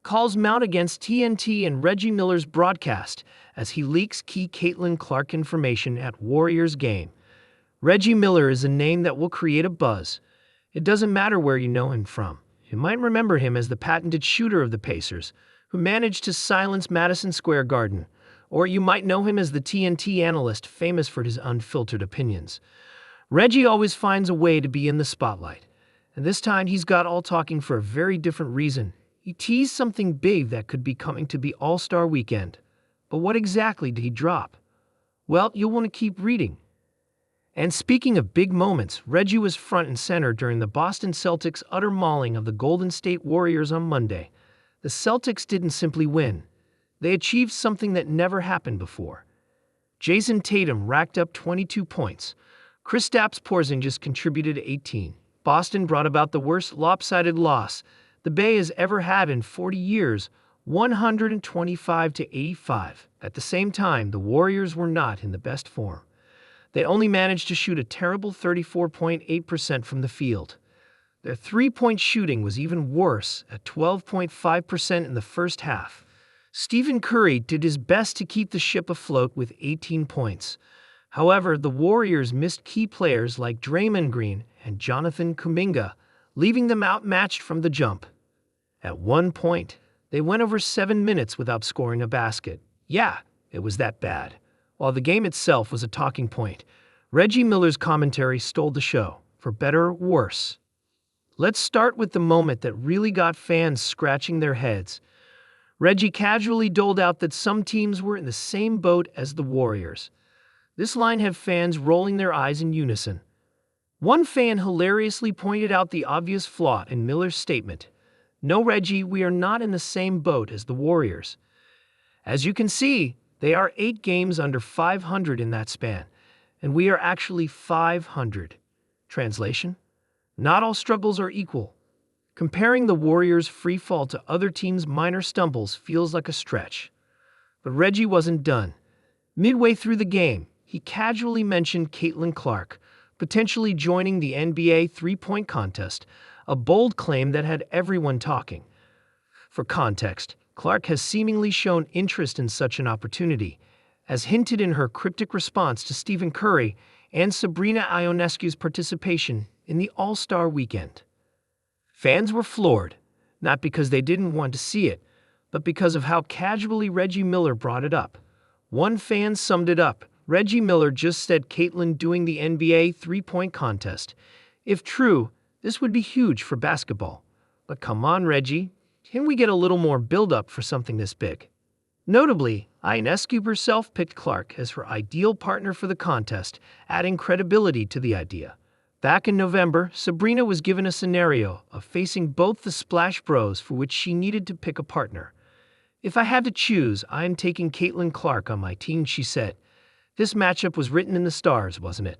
calls mount against TNT and Reggie Miller's broadcast as he leaks key Caitlin Clark information at Warriors game. Reggie Miller is a name that will create a buzz. It doesn't matter where you know him from. You might remember him as the patented shooter of the Pacers, who managed to silence Madison Square Garden. Or you might know him as the TNT analyst, famous for his unfiltered opinions. Reggie always finds a way to be in the spotlight. And this time he's got all talking for a very different reason. He teased something big that could be coming to be All-Star Weekend. But what exactly did he drop? Well, you'll want to keep reading. And speaking of big moments, Reggie was front and center during the Boston Celtics' utter mauling of the Golden State Warriors on Monday. The Celtics didn't simply win. They achieved something that never happened before. Jason Tatum racked up 22 points. Kristaps Porzingis contributed 18. Boston brought about the worst lopsided loss the Bay has ever had in 40 years, 125-85. At the same time, the Warriors were not in the best form. They only managed to shoot a terrible 34.8% from the field. Their three-point shooting was even worse at 12.5% in the first half. Stephen Curry did his best to keep the ship afloat with 18 points. However, the Warriors missed key players like Draymond Green and Jonathan Kuminga, leaving them outmatched from the jump. At one point, they went over 7 minutes without scoring a basket. Yeah, it was that bad. While the game itself was a talking point, Reggie Miller's commentary stole the show, for better or worse. Let's start with the moment that really got fans scratching their heads. Reggie casually doled out that some teams were in the same boat as the Warriors. This line had fans rolling their eyes in unison. One fan hilariously pointed out the obvious flaw in Miller's statement. No, Reggie, we are not in the same boat as the Warriors. As you can see, they are 8 games under 500 in that span, and we are actually 500. Translation? Not all struggles are equal. Comparing the Warriors' free fall to other teams' minor stumbles feels like a stretch. But Reggie wasn't done. Midway through the game, he casually mentioned Caitlin Clark, potentially joining the NBA three-point contest, a bold claim that had everyone talking. For context, Clark has seemingly shown interest in such an opportunity, as hinted in her cryptic response to Stephen Curry and Sabrina Ionescu's participation in the All-Star Weekend. Fans were floored, not because they didn't want to see it, but because of how casually Reggie Miller brought it up. One fan summed it up. Reggie Miller just said Caitlin doing the NBA three-point contest. If true, this would be huge for basketball. But come on, Reggie. Can we get a little more build-up for something this big? Notably, Ionescu herself picked Clark as her ideal partner for the contest, adding credibility to the idea. Back in November, Sabrina was given a scenario of facing both the Splash Bros for which she needed to pick a partner. If I had to choose, I am taking Caitlin Clark on my team, she said. This matchup was written in the stars, wasn't it?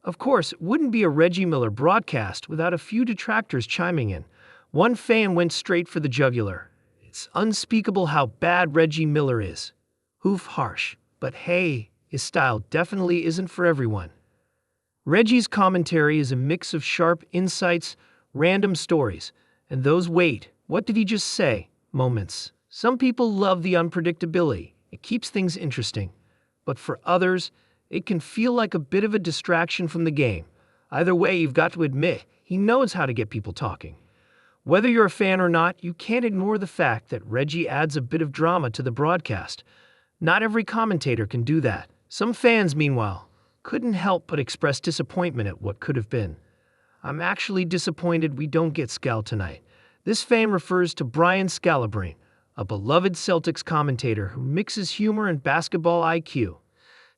Of course, it wouldn't be a Reggie Miller broadcast without a few detractors chiming in. One fan went straight for the jugular. It's unspeakable how bad Reggie Miller is. Oof, harsh. But hey, his style definitely isn't for everyone. Reggie's commentary is a mix of sharp insights, random stories, and those wait, what did he just say? Moments. Some people love the unpredictability. It keeps things interesting. But for others, it can feel like a bit of a distraction from the game. Either way, you've got to admit, he knows how to get people talking. Whether you're a fan or not, you can't ignore the fact that Reggie adds a bit of drama to the broadcast. Not every commentator can do that. Some fans, meanwhile, couldn't help but express disappointment at what could have been. I'm actually disappointed we don't get Scal tonight. This fan refers to Brian Scalabrine, a beloved Celtics commentator who mixes humor and basketball IQ.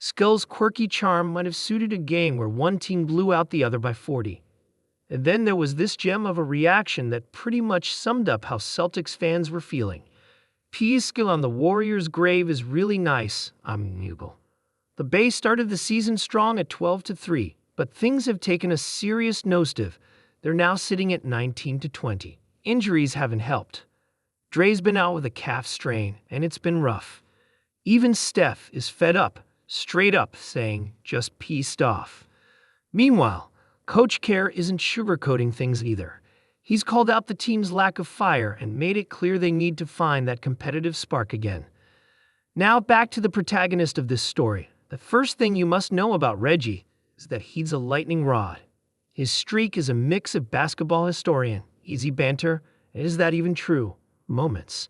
Scal's quirky charm might have suited a game where one team blew out the other by 40. And then there was this gem of a reaction that pretty much summed up how Celtics fans were feeling. Teased on the Warriors' grave is really nice, amigo. The Bay started the season strong at 12-3, but things have taken a serious nosedive. They're now sitting at 19-20. Injuries haven't helped. Dre's been out with a calf strain, and it's been rough. Even Steph is fed up, straight up saying, just peaced off. Meanwhile, Coach Kerr isn't sugarcoating things either. He's called out the team's lack of fire and made it clear they need to find that competitive spark again. Now back to the protagonist of this story. The first thing you must know about Reggie is that he's a lightning rod. His streak is a mix of basketball historian, easy banter, and is that even true? Moments.